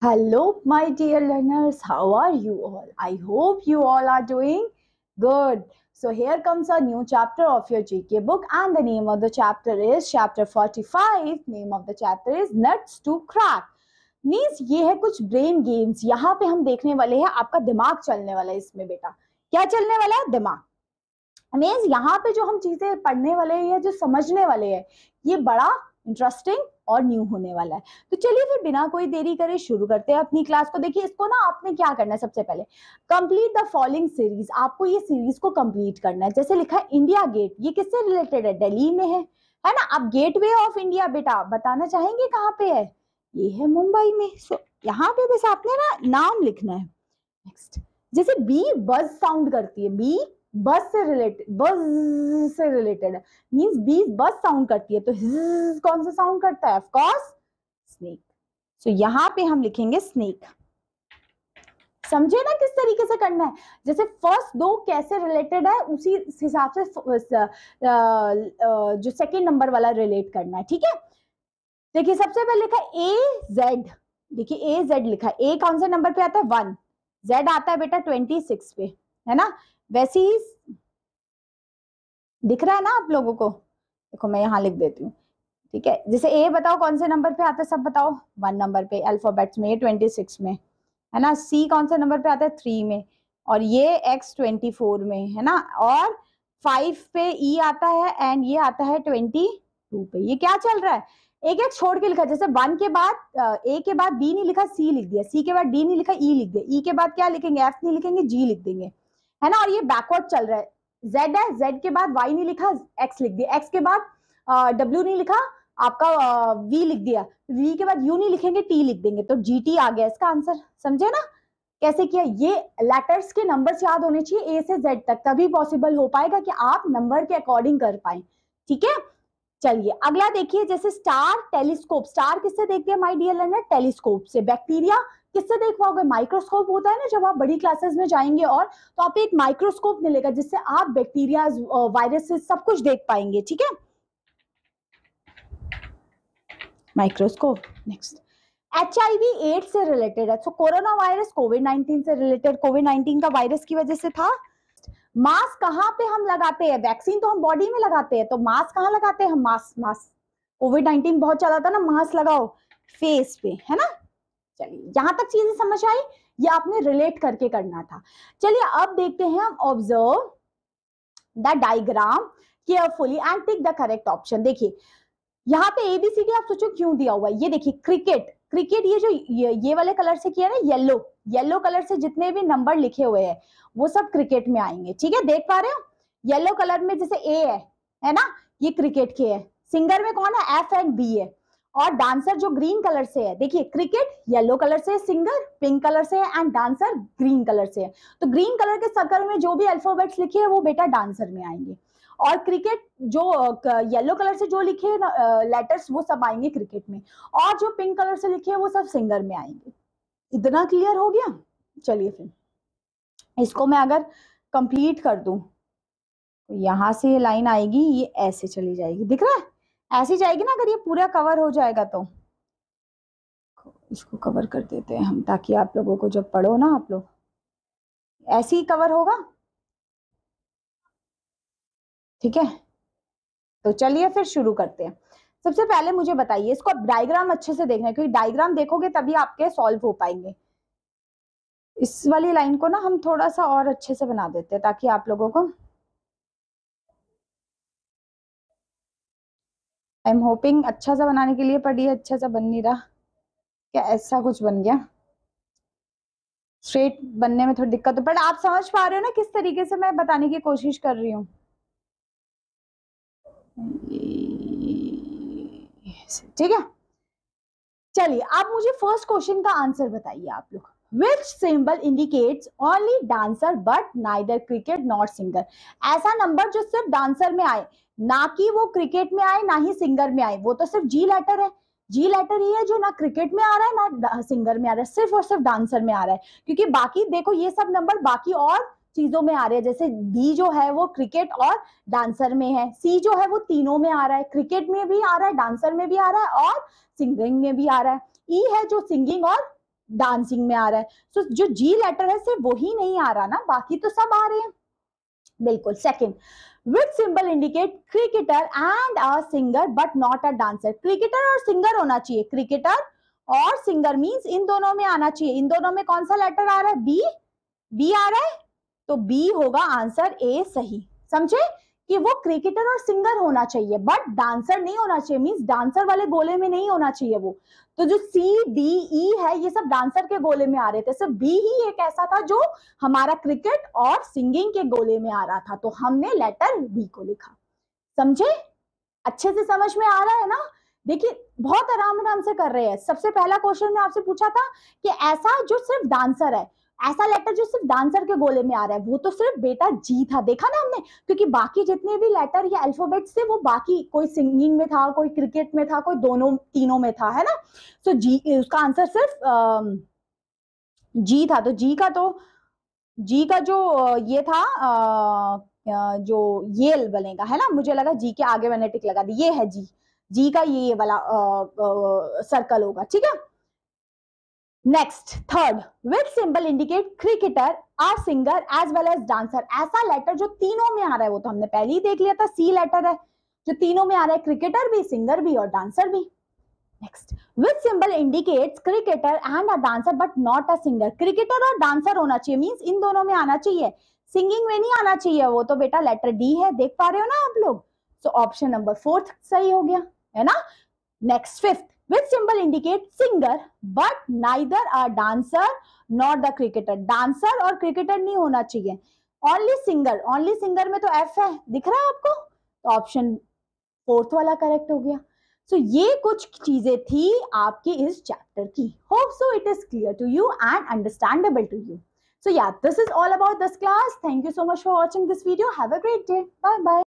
Hello, my dear learners. How are you all? I hope you all are doing good. So, here comes a new chapter of your GK book, and the name of the chapter is chapter 45. Name of the chapter is Nuts to Crack. Means ये है कुछ brain games. यहाँ पे हम देखने वाले हैं, आपका दिमाग चलने वाला है इसमें बेटा. क्या चलने वाला है? दिमाग. मीन्स यहाँ पे जो हम चीजें पढ़ने वाले हैं या जो समझने वाले हैं, ये बड़ा इंटरेस्टिंग और न्यू होने वाला है. तो चलिए फिर बिना कोई देरी करे शुरू करते हैं अपनी क्लास को. देखिए, इसको ना आपने क्या करना है, सबसे पहले कंप्लीट द फॉलोइंग सीरीज. आपको ये सीरीज को कंप्लीट करना है. जैसे लिखा है इंडिया गेट, ये किससे रिलेटेड है? दिल्ली में है ना. अब गेटवे ऑफ इंडिया बेटा बताना चाहेंगे कहाँ पे है? ये है मुंबई में. सो यहाँ पे बस आपने ना नाम लिखना है. नेक्स्ट, जैसे बी बज साउंड करती है, बी बस से रिलेटेड है. मींस बी बस साउंड करती है, तो कौन सा साउंड करता है? Of course snake. सो यहाँ पे हम लिखेंगे स्नेक. समझे ना किस तरीके से करना है? जैसे फर्स्ट दो कैसे रिलेटेड है, उसी हिसाब से जो सेकेंड नंबर वाला रिलेट करना है. ठीक है, देखिए सबसे पहले लिखा ए जेड. देखिए ए जेड लिखा है. ए कौन से नंबर पे आता है? 1. जेड आता है बेटा 26 पे, है ना. वैसे ही दिख रहा है ना आप लोगों को? देखो मैं यहाँ लिख देती हूँ. ठीक है, जैसे ए बताओ कौन से नंबर पे आता है, सब बताओ. 1 नंबर पे अल्फाबेट्स में, 26 में, है ना. सी कौन से नंबर पे आता है? 3 में. और ये एक्स 24 में, है ना. और 5 पे ई आता है, एंड ये आता है 22 पे. ये क्या चल रहा है? एक एक छोड़ के लिखा. जैसे 1 के बाद ए के बाद बी नहीं लिखा, सी लिख दिया. सी के बाद डी नहीं लिखा, ई लिख दिया. ई के बाद क्या लिखेंगे? एफ नहीं लिखेंगे, जी लिख देंगे, है ना. और ये बैकवर्ड चल रहा है. जेड है, जेड के बाद वाई नहीं लिखा, एक्स लिख दिया. एक्स के बाद डब्ल्यू नहीं लिखा, आपका वी लिख दिया. वी के बाद यू नहीं लिखेंगे, टी लिख देंगे. तो जीटी आ गया इसका आंसर. समझे ना कैसे किया? ये लेटर्स के नंबर्स याद होने चाहिए ए से जेड तक, तभी पॉसिबल हो पाएगा कि आप नंबर के अकॉर्डिंग कर पाए. ठीक है, चलिए अगला देखिए. जैसे स्टार टेलीस्कोप. स्टार किससे देखते हैं माय डियर लर्नर? टेलीस्कोप से. बैक्टीरिया किससे देख पाओगे? माइक्रोस्कोप होता है ना जब आप बड़ी क्लासेस में जाएंगे, और तो आप एक माइक्रोस्कोप मिलेगा जिससे आप बैक्टीरिया, वायरसेस सब कुछ देख पाएंगे. ठीक है, माइक्रोस्कोप. नेक्स्ट, HIV एड्स से रिलेटेड है. तो कोरोना वायरस कोविड-19 से रिलेटेड, कोविड-19 का वायरस की वजह से था. मास्क कहाँ पे हम लगाते हैं? वैक्सीन तो हम बॉडी में लगाते हैं, तो मास्क कहाँ लगाते हैं हम? मास्क कोविड-19 बहुत चला था ना, मास्क लगाओ फेस पे, है ना. चलिए यहाँ तक चीजें समझ आई. ये आपने रिलेट करके करना था. चलिए अब देखते हैं हम. Observe the diagram carefully and tick the correct option. देखिए यहाँ पे ABCD आप सोचो क्यों दिया हुआ है. ये देखिए क्रिकेट. क्रिकेट ये जो ये वाले कलर से किया ना, येलो, येलो कलर से जितने भी नंबर लिखे हुए हैं वो सब क्रिकेट में आएंगे. ठीक है, देख पा रहे हो येलो कलर में जैसे ए है ना, ये क्रिकेट के है. सिंगर में कौन है? F एंड B है. और डांसर जो ग्रीन कलर से है, देखिए क्रिकेट येलो कलर से है, सिंगर पिंक कलर से है, एंड डांसर ग्रीन कलर से है. तो ग्रीन कलर के सर्कल में जो भी अल्फाबेट्स लिखे हैं वो बेटा डांसर में आएंगे. और क्रिकेट जो येलो कलर से जो लिखे लेटर्स वो सब आएंगे क्रिकेट में. और जो पिंक कलर से लिखे हैं वो सब सिंगर में आएंगे. इतना क्लियर हो गया? चलिए फिर इसको मैं अगर कंप्लीट कर दूं तो यहां से ये लाइन आएगी, ये ऐसे चली जाएगी. दिख रहा है? ऐसी जाएगी ना. अगर ये पूरा कवर हो जाएगा तो इसको कवर कर देते हैं हम, ताकि आप लोगों को जब पढ़ो ना, आप लोग ऐसे ही कवर होगा. ठीक है, तो चलिए फिर शुरू करते हैं. सबसे पहले मुझे बताइए, इसको डायग्राम अच्छे से देखना है, क्योंकि डायग्राम देखोगे तभी आपके सॉल्व हो पाएंगे. इस वाली लाइन को ना हम थोड़ा सा और अच्छे से बना देते हैं ताकि आप लोगों को, आई एम होपिंग अच्छा सा बनाने के लिए, पर ये अच्छा सा बन नहीं रहा. क्या ऐसा कुछ बन गया? स्ट्रेट बनने में थोड़ी दिक्कत है, बट आप समझ पा रहे हो ना किस तरीके से मैं बताने की कोशिश कर रही हूँ. ठीक है, चलिए अब मुझे फर्स्ट क्वेश्चन का आंसर बताइए आप लोग. विच symbol indicates only dancer but neither cricket not singer. ऐसा नंबर जो सिर्फ डांसर में आए, ना कि वो क्रिकेट में आए ना ही सिंगर में आए. वो तो सिर्फ जी लेटर है. जी लेटर ही है जो ना क्रिकेट में आ रहा है ना सिंगर में आ रहा है, सिर्फ और सिर्फ डांसर में आ रहा है. क्योंकि बाकी देखो ये सब नंबर बाकी और चीजों में आ रहे हैं. जैसे डी जो है वो क्रिकेट और डांसर में है. सी जो है वो तीनों में आ रहा है, क्रिकेट में भी आ रहा है, डांसर में भी आ रहा है, और सिंगिंग में भी आ रहा है. ई है जो सिंगिंग और डांसिंग में आ रहा है। सो जो जी लेटर है सिर्फ वही नहीं आ रहा ना, बाकी तो सब आ रहे हैं। बिल्कुल। Second, which symbol indicate cricketer and a singer but not a dancer. Cricketer और सिंगर होना चाहिए, क्रिकेटर और सिंगर मींस इन दोनों में आना चाहिए। इन दोनों में कौन सा लेटर आ रहा है? बी। बी आ रहा है, तो बी होगा आंसर ए सही। समझे कि वो क्रिकेटर और सिंगर होना चाहिए बट डांसर नहीं होना चाहिए, मींस डांसर वाले गोले में नहीं होना चाहिए वो। तो जो सी डी ई है ये सब डांसर के गोले में आ रहे थे, सिर्फ बी ही एक ऐसा था जो हमारा क्रिकेट और सिंगिंग के गोले में आ रहा था, तो हमने लेटर बी को लिखा। समझे? अच्छे से समझ में आ रहा है ना? देखिए बहुत आराम से कर रहे हैं। सबसे पहला क्वेश्चन में आपसे पूछा था कि ऐसा जो सिर्फ डांसर है, ऐसा लेटर जो सिर्फ डांसर के गोले में आ रहा है, वो तो सिर्फ बेटा जी था। देखा ना हमने, क्योंकि बाकी जितने भी लेटर या अल्फाबेट्स थे वो बाकी, कोई सिंगिंग में था, कोई क्रिकेट में था, कोई दोनों तीनों में था, है ना। तो जी, उसका आंसर सिर्फ जी था। तो जी का जो ये था जो ये बनेगा, है ना। मुझे लगा जी के आगे मैंने टिक लगा दी, ये है जी। जी का ये वाला सर्कल होगा, ठीक है। Next, third, which symbol indicate cricketer or singer as well as dancer. ऐसा लेटर जो तीनों में आ रहा है, वो तो हमने पहले ही देख लिया था, सी लेटर है जो तीनों में आ रहा है, क्रिकेटर भी, सिंगर भी और डांसर भी। Next, which symbol indicates cricketer and a dancer but not a singer. Cricketer और डांसर होना चाहिए, मींस इन दोनों में आना चाहिए, सिंगिंग में नहीं आना चाहिए। वो तो बेटा लेटर डी है, देख पा रहे हो ना आप लोग। सो ऑप्शन नंबर फोर्थ सही हो गया, है ना। Next, fifth, which symbol indicate singer but neither a dancer not the cricketer. Dancer और क्रिकेटर नहीं होना चाहिए, ओनली सिंगर। ओनली सिंगर में तो एफ है, दिख रहा है आपको, तो ऑप्शन फोर्थ वाला करेक्ट हो गया। सो ये कुछ चीजें थी आपकी इस चैप्टर की। Hope so it is clear to you and understandable to you. So yeah, this is all about this class. Thank you so much for watching this video. Have a great day. Bye bye.